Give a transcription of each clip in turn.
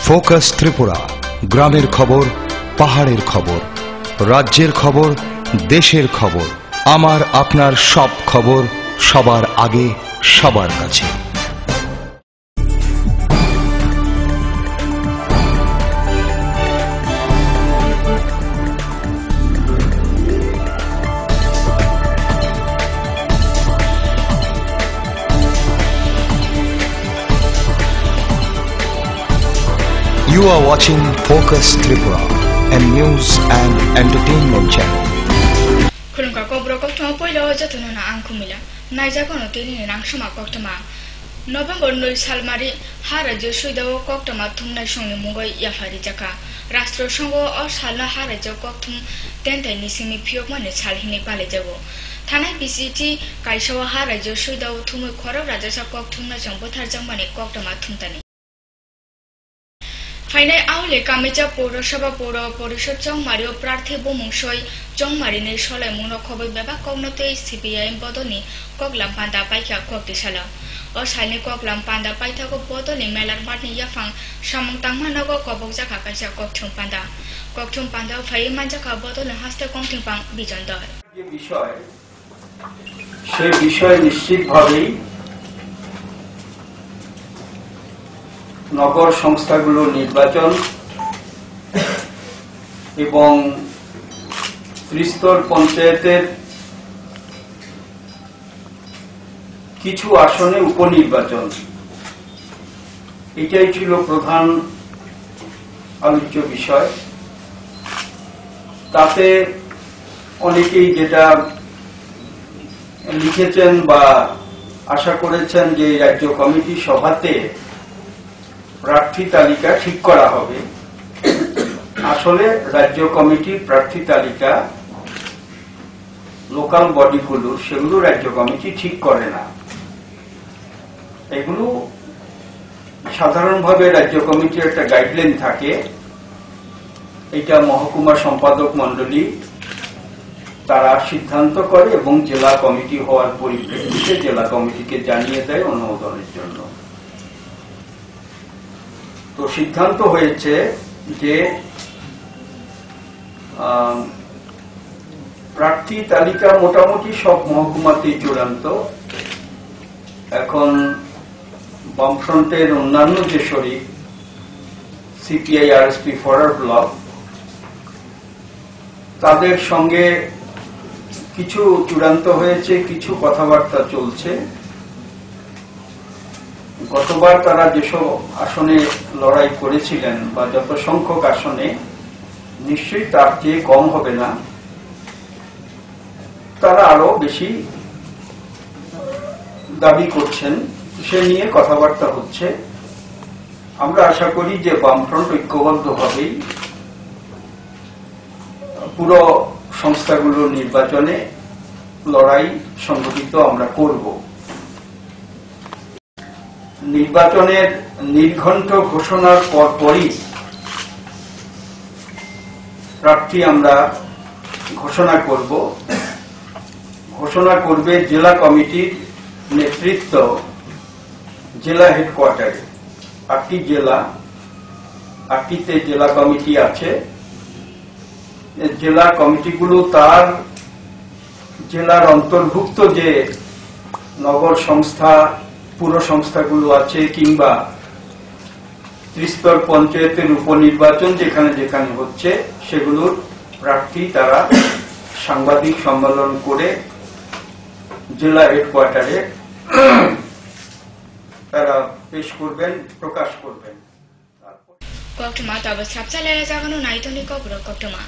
Focus Tripura, গ্রামের খবর, পাহাড়ের খবর, রাজ্যের খবর, দেশের খবর, আমার আপনার সব খবর সবার আগে সবার কাছে। You are watching Focus Tripura, a news and entertainment channel. Kulungka kobro koktoma poilo jatunu na angkumila. Naijakono tini nang shoma koktoma. November 9 salmari harajyo suidawo koktoma thumnai songi mungoi yafari jaka. Rastro songo o salna harajyo koktum tentai nisimi phiokmane salhini pale jago. Thanai BCT kaisawa harajyo suidawo thumui khoro rajasa koktumna jongbothar jangmane koktoma thumtani. ফাইনাল আউলে কামেচা পৌরসভা পৌর পরিষদ চংমারিও প্রার্থী বমুংসই চংমারিনে সলাই মুনখবই বেবা কগনতে CPIM বদনি কগলাম পান্দা পাইকা কগতিসালা ও সাইনে কগলাম পান্দা পাইথাকো বদনি মেলার মাঠনি ইয়াফাং সামং তাংমানগো কবক জাকা কাইসা কগথুম পান্দা ফাই মানজাকা বদনি হাস্তে কংথিংপাং বিজনদর যে বিষয় সেই বিষয় নিশ্চিতভাবেই নগর সংস্থাগুলোর নির্বাচন এবং ত্রিস্তর পঞ্চায়েতের কিছু আসনে উপনির্বাচন, এটাই ছিল প্রধান আলোচ্য বিষয়। তাতে অনেকেই যেটা লিখেছেন বা আশা করেছেন যে রাজ্য কমিটি সভাতে প্রার্থী তালিকা ঠিক করা হবে। আসলে রাজ্য কমিটির প্রার্থী তালিকা লোকাল বডিগুলো সেগুলো রাজ্য কমিটি ঠিক করে না। এগুলো সাধারণভাবে রাজ্য কমিটির একটা গাইডলাইন থাকে, এটা মহকুমা সম্পাদক মন্ডলী তারা সিদ্ধান্ত করে এবং জেলা কমিটি হওয়ার পরিপ্রেক্ষিতে জেলা কমিটিকে জানিয়ে দেয় অনুমোদনের জন্য। তো সিদ্ধান্ত হয়েছে যে প্রার্থী তালিকা মোটামুটি সব মহকুমাতেই চূড়ান্ত। এখন বামফ্রন্টের অন্যান্য যে শরিক সিপিআই আরএসপি ফরওয়ার্ড ব্লক, তাদের সঙ্গে কিছু চূড়ান্ত হয়েছে, কিছু কথাবার্তা চলছে। গতবার তারা যেসব আসনে লড়াই করেছিলেন বা যত সংখ্যক আসনে, নিশ্চয়ই তার চেয়ে কম হবে না, তারা আরো বেশি দাবি করছেন, সে নিয়ে কথাবার্তা হচ্ছে। আমরা আশা করি যে বামফ্রন্ট ঐক্যবদ্ধভাবেই পুরো সংস্থাগুলোর নির্বাচনে লড়াই সংগঠিত আমরা করব। নির্বাচনের নির্ঘণ্ট ঘোষণার পরপরই প্রার্থী আমরা ঘোষণা করবে জেলা কমিটির নেতৃত্ব জেলা হেডকোয়ার্টারে। 8টিতে জেলা কমিটি আছে। জেলা কমিটিগুলো তার জেলার অন্তর্ভুক্ত যে নগর সংস্থা পুর সংস্থাগুলো আছে কিংবা ত্রিস্তর পঞ্চায়েতের উপনির্বাচন যেখানে যেখানে হচ্ছে সেগুলোর প্রার্থী তারা সাংবাদিক সম্মেলন করে জেলা হেডকোয়ার্টারে তারা পেশ করবেন, প্রকাশ করবেন। কক্টমা তবে সাপচালে জাগানো নাইতনি কবর কক্টমা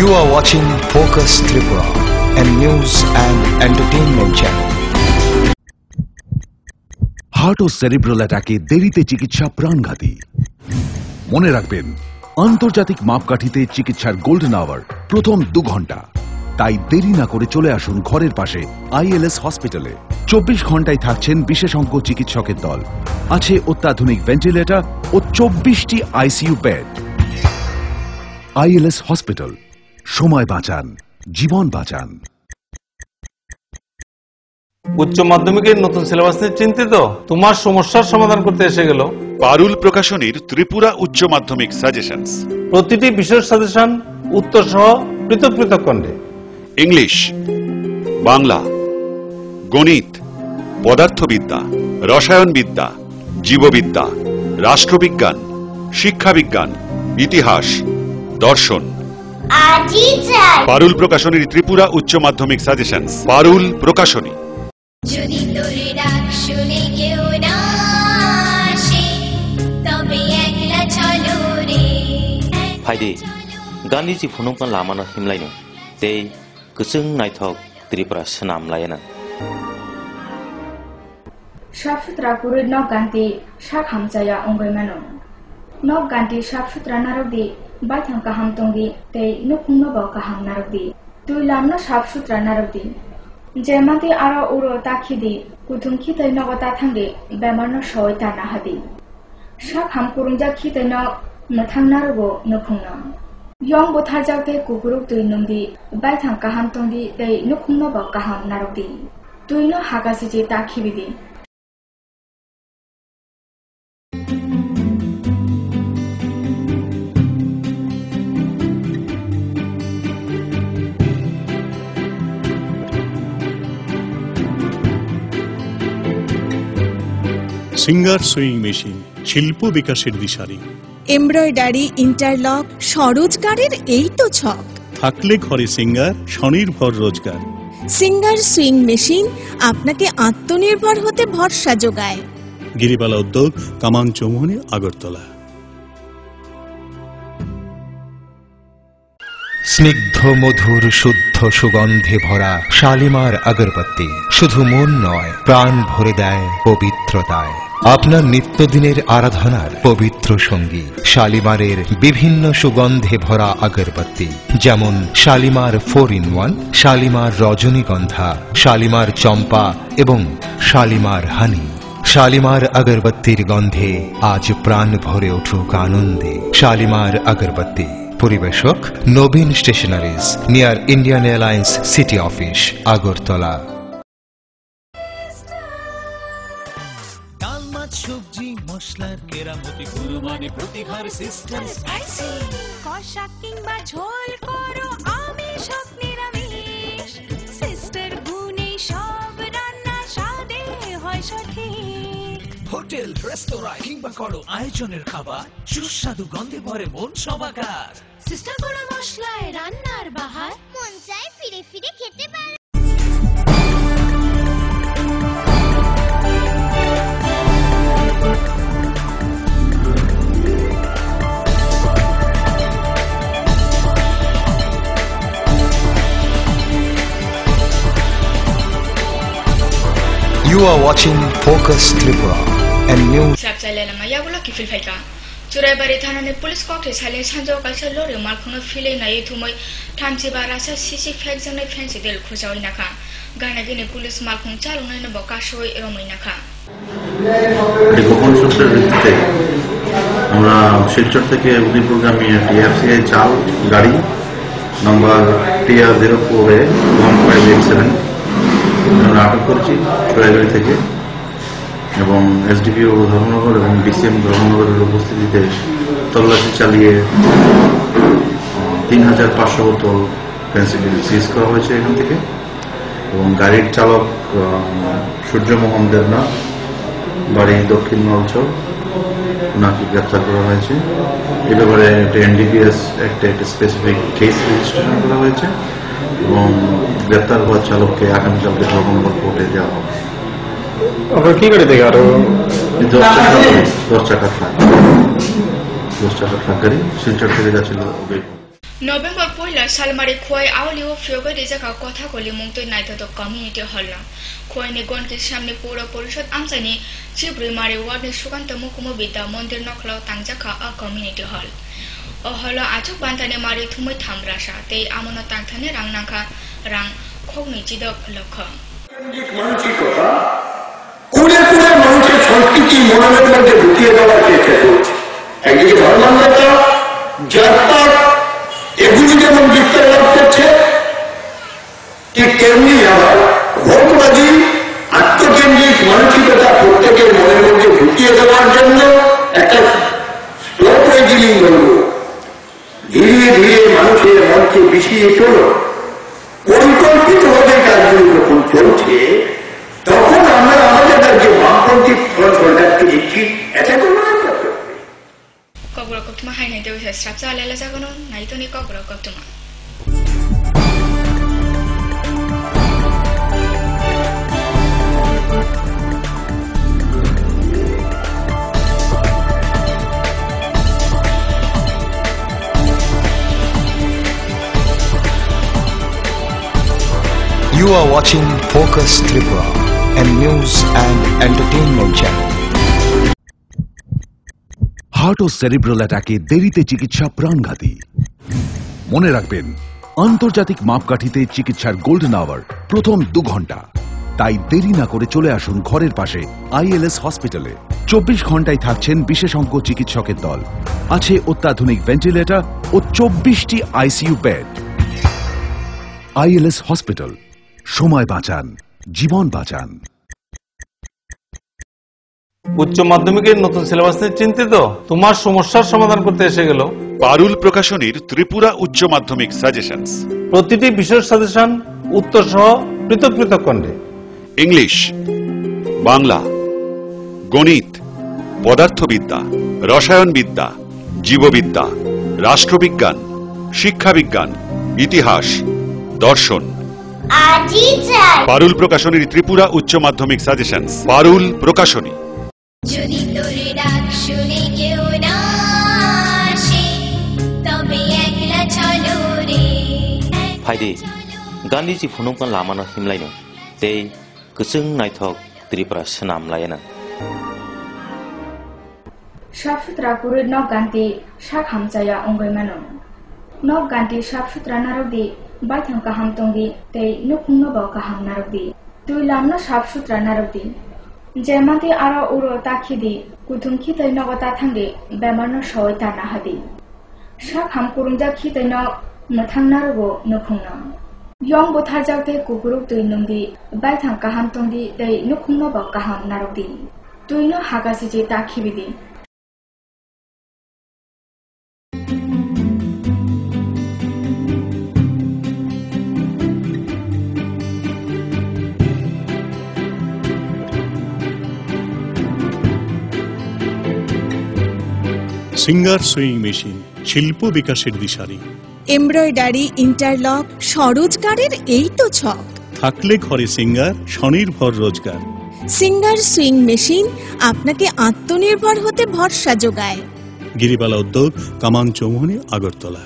You are watching Focus Tripura, a news and entertainment channel. Heart ও সেরিব্রাল অ্যাটাকে দেরিতে চিকিৎসা প্রাণঘাতী। মনে রাখবেন, আন্তর্জাতিক মাপকাঠিতে চিকিৎসার গোল্ডেন আওয়ার প্রথম 2 ঘন্টা। তাই দেরি না করে চলে আসুন ঘরের পাশে আইএলএস হসপিটালে। 24 ঘন্টায় থাকছেন বিশেষজ্ঞ চিকিৎসকের দল, আছে অত্যাধুনিক ভেন্টিলেটর ও 24টি আইসিইউ বেড। আইএলএস হসপিটাল, সময় বাঁচান, জীবন বাঁচান। উচ্চ মাধ্যমিকের নতুন সিলেবাস নিয়ে চিন্তিত? তোমার সমস্যার সমাধান করতে এসে গেল পারুল প্রকাশনীর ত্রিপুরা উচ্চ মাধ্যমিক সাজেশনস। প্রতিটি বিষয়ের সাজেশন উত্তর সহ পৃথক পৃথক খণ্ডে। ইংলিশ, বাংলা, গণিত, পদার্থবিদ্যা, রসায়নবিদ্যা, জীববিদ্যা, রাষ্ট্রবিজ্ঞান, শিক্ষাবিজ্ঞান, ইতিহাস, দর্শন। পারুল প্রকাশনীর ত্রিপুরা উচ্চ মাধ্যমিক সাজেশনস। পারুল প্রকাশনী। যদি তোর ডাক শুনে কেউ না আসে তবে একলা চলো রে। फाइदे गांधीजी फुनुंका लामानो हिमलायनो ते गोसों नायथक त्रिपुरा सोनाम लायना साफसुथरा पुरुष नक गांधी साख हामचाया अंगै मानो नक गांधी साफसुथरा नारकदी बायथां काहाम तंगी ते नुखुंग नबा काहाम नारकदी तुई लामनो साफसुथरा नारकदी जेमाती आरो उरो ताखिदी कुथुं खितै नगता थांगे बेमारनो सय ताना हादी साख हाम कुरुंजा खितै न नथां नारगो नुखुंना यंग बोथारजाते कुकुरुक तुई नंदी बायथां काहाम तंगी ते नुखुंग नबा काहाम नारकदी तुई न हागासिजे ताखिबिदी সিঙ্গার সুইং মেশিন, শিল্প বিকাশের দিশারি। এমব্রয়ডারি, ইন্টারলক, স্বরোজগারের এই তো ছক। থাকলে ঘরে সিঙ্গার, স্বনির্ভর রোজগার। সিঙ্গার সুইং মেশিন আপনাকে আত্মনির্ভর হতে ভরসা যোগায়। গিরিবালা উদ্যোগ, কামান চৌমুহনী, আগরতলা। স্নিগ্ধ মধুর শুদ্ধ সুগন্ধে ভরা শালিমার আগরবাতি শুধু মন নয়, প্রাণ ভরে দেয় পবিত্রতায়। আপনার নিত্যদিনের আরাধনার পবিত্র সঙ্গী শালিমারের বিভিন্ন সুগন্ধে ভরা আগরবাতি, যেমন শালিমার 4-in-1, শালিমার রজনীগন্ধা, শালিমার চম্পা এবং শালিমার হানি। শালিমার আগরবাতির গন্ধে আজ প্রাণ ভরে উঠুক আনন্দে। শালিমার আগরবাতি। পরিবেশক Nabin stationeries, near Indian Airlines city office, Agartala. ডাল, মাছ, সবজি, মশলার কেরামতি, কুরবানি, প্রতিহার সিস্টেম, স্পাইসি কষা কিংবা ঝোল করো আমিষ হোক নিরামিষ, সিস্টার গুণে সব রান্না স্বাদে হয় সঠিক। হোটেল, রেস্তোরাঁ কিংবা করো আয়োজনের খাবার, সুস্বাদু গন্ধে ভরে মন সবাকার। সিস্টার গুঁড়ো মশলায় রান্নার বাহার, মন চায় ফিরে ফিরে খেতে পারে। You are watching Focus Tripura and new Sapsalena Mayagula Kifilfaika. Churabari Thanani Police Cocktail Sale Sanjo Culture Lori Malkono Feeling a Tumoy Tamsi Barasa Sisi Fags and Fancy Del Cruzawinaka. Ganagini Police Malkon Chalon and Bokasho Rominaka. গোপন সূত্রের ভিত্তিতে আমরা শিলচর থেকে উদয়পুরগামী টিএফসিআই চাল গাড়ি নম্বর TR04A 1587 আমরা আটক করেছি চোরাইবাড়ি থেকে, এবং এসডিপিও ধর্মনগর এবং ডিসিএম ধর্মনগরের উপস্থিতিতে তল্লাশি চালিয়ে 3500 বোতল ফেন্সিডিল সিজ করা হয়েছে এখান থেকে, এবং গাড়ির চালক সূর্যমোহন দেবনাথ, বাড়ি দক্ষিণ নলচর, ওনাকে গ্রেপ্তার করা হয়েছে। এ ব্যাপারে একটা এনডিপিএস একটা স্পেসিফিক কেস রেজিস্ট্রেশন করা হয়েছে, এবং গ্রেপ্তার হওয়া চালককে আগামীকালকে ধর্মনগর কোর্টে দেওয়া হবে। আপনার কি গাড়ি থেকে আরো 10 টাকা ট্রাক গাড়ি শিলচর থেকে যাচ্ছিল। নভেম্বর 1 সালমারি খোয়াই আওলিও ফিয়োগো রেজাকা কথা কলি মুংতই নাইতো কমিউনিটি হল না খোয়াইনি গণকে সামনে পৌর পরিষদ আমসানি চিবরি মারি ওয়ার্ডে সুকান্ত মুকুম বিদ্যা মন্দির নখলাও তাংজাকা আ কমিউনিটি হল ও হল আচুক বান্তানে মারি থুমই থামরাসা তেই আমনো তাংথানে রাংনাখা রাং খগনি চিদক লক্ষ্য মানসিকতা কুড়ে কুড়ে মানুষের সংস্কৃতি মনের মধ্যে ঢুকিয়ে দেওয়ার চেষ্টা করছে। একদিকে ধর্মান্ধতা, জাতপাত এগুলি যেমন বিস্তার লাভ করছে, ঠিক তেমনি আবার ভোটবাদী আত্মকেন্দ্রিক মানসিকতা প্রত্যেকের মনের মধ্যে ঢুকিয়ে দেওয়ার জন্য একটা স্লো পয়জনিং বলব, ধীরে ধীরে মানুষের মনকে বিষিয়ে চলো। পরিকল্পিতভাবে কাজগুলি যখন চলছে তখন আমরা আমাদের রাজ্যে বামপন্থী সরকারকে দিচ্ছি, এটা তো মনে করতে হবে। কবর কপ্তমা হাই নাই দেবে স্রাপ চালালে যাগনো নাই তো নি কবর কপ্তমা You are watching Focus Tripura, a news and entertainment channel. Heart ও সেরিব্রাল অ্যাটাকে দেরিতে চিকিৎসা প্রাণঘাতী। মনে রাখবেন, আন্তর্জাতিক মাপকাঠিতে চিকিৎসার গোল্ডেন আওয়ার প্রথম 2 ঘন্টা। তাই দেরি না করে চলে আসুন ঘরের পাশে ILS হসপিটালে। 24 ঘন্টায় থাকছেন বিশেষজ্ঞ চিকিৎসকের দল। আছে অত্যাধুনিক ভেন্টিলেটর ও 24টি ICU বেড। ILS হসপিটাল, সময় বাঁচান, জীবন বাঁচান। উচ্চ মাধ্যমিকের নতুন সিলেবাস নিয়ে চিন্তিত? তোমার সমস্যার সমাধান করতে এসে গেল পারুল প্রকাশনীর ত্রিপুরা উচ্চ মাধ্যমিক সাজেশনস। প্রতিটি বিষয়ের সাজেশন উত্তর সহ পৃথক পৃথক খণ্ডে। ইংলিশ, বাংলা, গণিত, পদার্থবিদ্যা, রসায়নবিদ্যা, জীববিদ্যা, রাষ্ট্রবিজ্ঞান, শিক্ষাবিজ্ঞান, ইতিহাস, দর্শন। পারুল প্রকাশনীর ত্রিপুরা উচ্চ মাধ্যমিক সাজেশনস। পারুল প্রকাশনী। যদি তোর ডাক শুনে কেউ না আসে তবে একলা চলো রে। ফাইদে গান্ধীজি ফুনুকাन लामानो हिमलायनो तै गोसों नायथक त्रिपुरा सोनामलायना साफसुथरा पुरुष नक गान्ती साक हामचाया अंगै मानो नक गान्ती साफसुथरा नारकदी बाइथां काहाम तंगी तै नुखुंनो बाव काहाम नारकदी तुई लामनो साफसुथरा नारकदी जेमाते आरो उरो ताखिदी कुथुम खितै नगता थांगे बेमारनो सय ताना हादी साक हाम कुरुंजा खितै न मथां नारगो नुखुंनो यंग बोथार जाते कुकुरुक तुई नंदी बाइथां काहाम तंगी तै नुखुंनो बाव काहाम नारकदी तुईनो हागासिजे ताखिबिदी সিঙ্গার সুইং মেশিন, শিল্প বিকাশের দিশারি। এমব্রয়ডারি, ইন্টারলক, স্বরোজগারের এই তো ছক। থাকলে ঘরে সিঙ্গার, স্বনির্ভর রোজগার। সিঙ্গার সুইং মেশিন আপনাকে আত্মনির্ভর হতে ভরসা যোগায়। গিরিবালা উদ্যোগ, কামান চৌমুহনী, আগরতলা।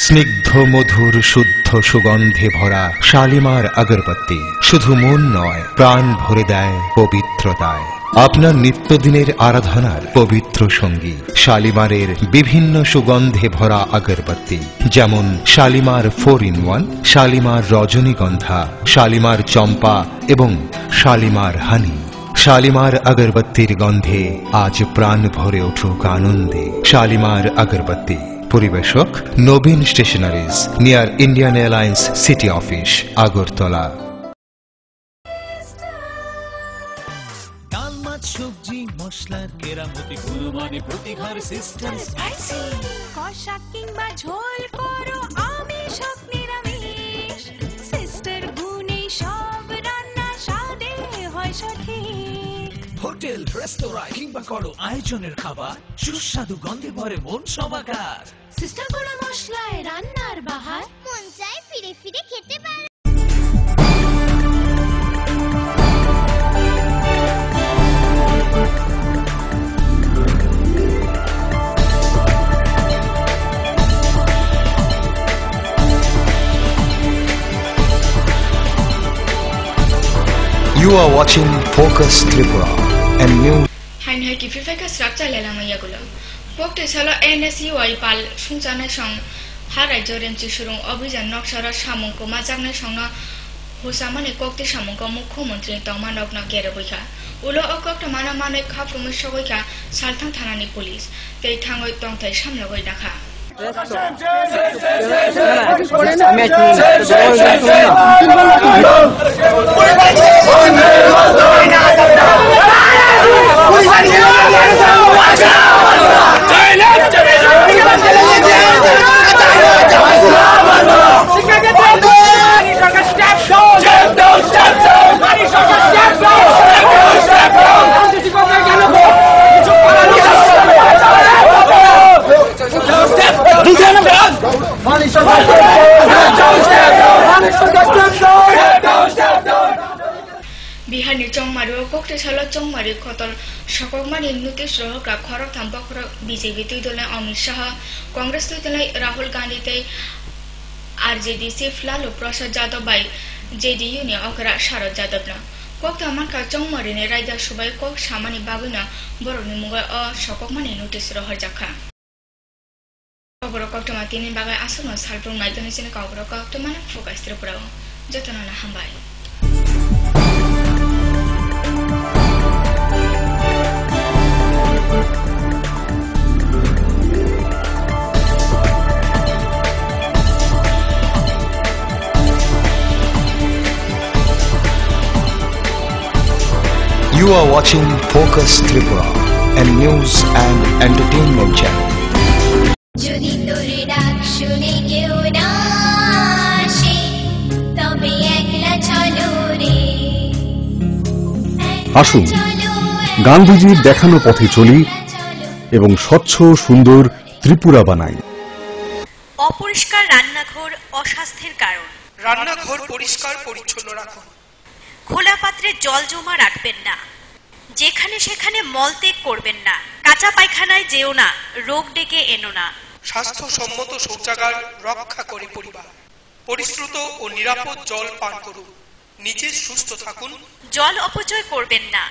স্নিগ্ধ মধুর শুদ্ধ সুগন্ধে ভরা শালিমার আগরবাতি শুধু মন নয়, প্রাণ ভরে দেয় পবিত্রতায়। আপনার নিত্যদিনের আরাধনার পবিত্র সঙ্গী শালিমারের বিভিন্ন সুগন্ধে ভরা আগরবাতি, যেমন শালিমার 4-in-1, শালিমার রজনীগন্ধা, শালিমার চম্পা এবং শালিমার হানি। শালিমার আগরবাতির গন্ধে আজ প্রাণ ভরে উঠুক আনন্দে। শালিমার আগরবাতি। পরিবেশক Nabin stationeries, near Indian Airlines city office, Agartala. ডাল, মাছ, সবজি, মশলার কেরামতি, গুণমানে প্রতি ঘর সিস্টেম স্পাইসি। কষা কিংবা ঝোল করো আমিষ হোক নিরামিষ, সিস্টার গুণে সব রান্না স্বাদে হয় সঠিক। হোটেল, রেস্তোরাঁ কিংবা করো আয়োজনের খাবার, সুস্বাদু গন্ধে ভরে মন সমাকার। সিস্টার গুঁড়া মশলায় রান্নার বাহার, মন চায় ফিরে ফিরে খেতে পারে। You are watching Focus Tripura, a new. हाइन है कि फिफे का स्राप चालेला मैयागुलो kokte salo NSUI pal sungjanai song ha rajyo remchi surung অভিযান নকশারা সামংক মাজাকনাই সংনা হোসামানে kokte সামংক মুখ্যমন্ত্রী তমা নগনা গেরে বইখা উলো অকক্ত মানা মানে খাপ্রমে সগৈখা সালথাং থানানি পুলিশ তেই থাঙ্গই তংথাই সামলাগৈ ডাকা बिहारनि चंमारियाव kokte salo chongmari khotol সককমানি নুতিশ রহকা খরক থাম্পখর বিজেপি তুই দলে অমিত শাহ কংগ্রেস তুই দলে রাহুল গান্ধী তৈ आरजेडी से लालू प्रसाद यादव बाई जेडीयू ने अकरा शारद यादव ना kokte amanka chongmari ne raida subai kok samani baguna boroni mugai a সককমানি নুতিশ রহর জাখা কবর kokte ma tinin bagai asuna salprung naidoni sine kobor kokte mana focus tripura jotona na hambai You are watching Focus Tripura, a news and entertainment channel. যদি তোরে ডাক শুনে কেউ না আসে তবে একলা চলো রে আসুন গান্ধীজির দেখানো পথে চলি এবং স্বচ্ছ সুন্দর ত্রিপুরা বানাই। অপরিষ্কার রান্নাঘর অস্বাস্থ্যের কারণ। রান্নাঘর পরিষ্কার পরিচ্ছন্ন রাখুন। খোলা পাত্রে জল জমা রাখবেন না। যেখানে সেখানে মলত্যাগ করবেন না। কাঁচা পায়খানায় যেও না, রোগ ডেকে এনো না। স্বাস্থ্যসম্মত শৌচাগার রক্ষা করে পরিবার। পরিশ্রুত ও নিরাপদ জল পান করুন। নিজে সুস্থ থাকুন। জল অপচয় করবেন না।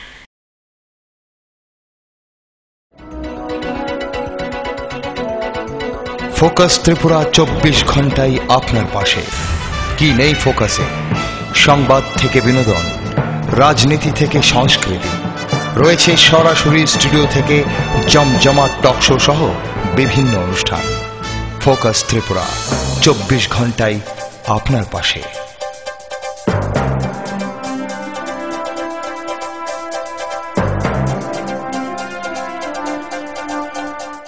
ফোকাস ত্রিপুরা 24 ঘন্টাই আপনার পাশে। কি নেই ফোকাসে? সংবাদ থেকে বিনোদন, রাজনীতি থেকে সংস্কৃতি, রয়েছে সরাসরি স্টুডিও থেকে জমজমাট টক শো সহ বিভিন্ন অনুষ্ঠান। ফোকাস ত্রিপুরা 24 ঘন্টাই আপনার পাশে।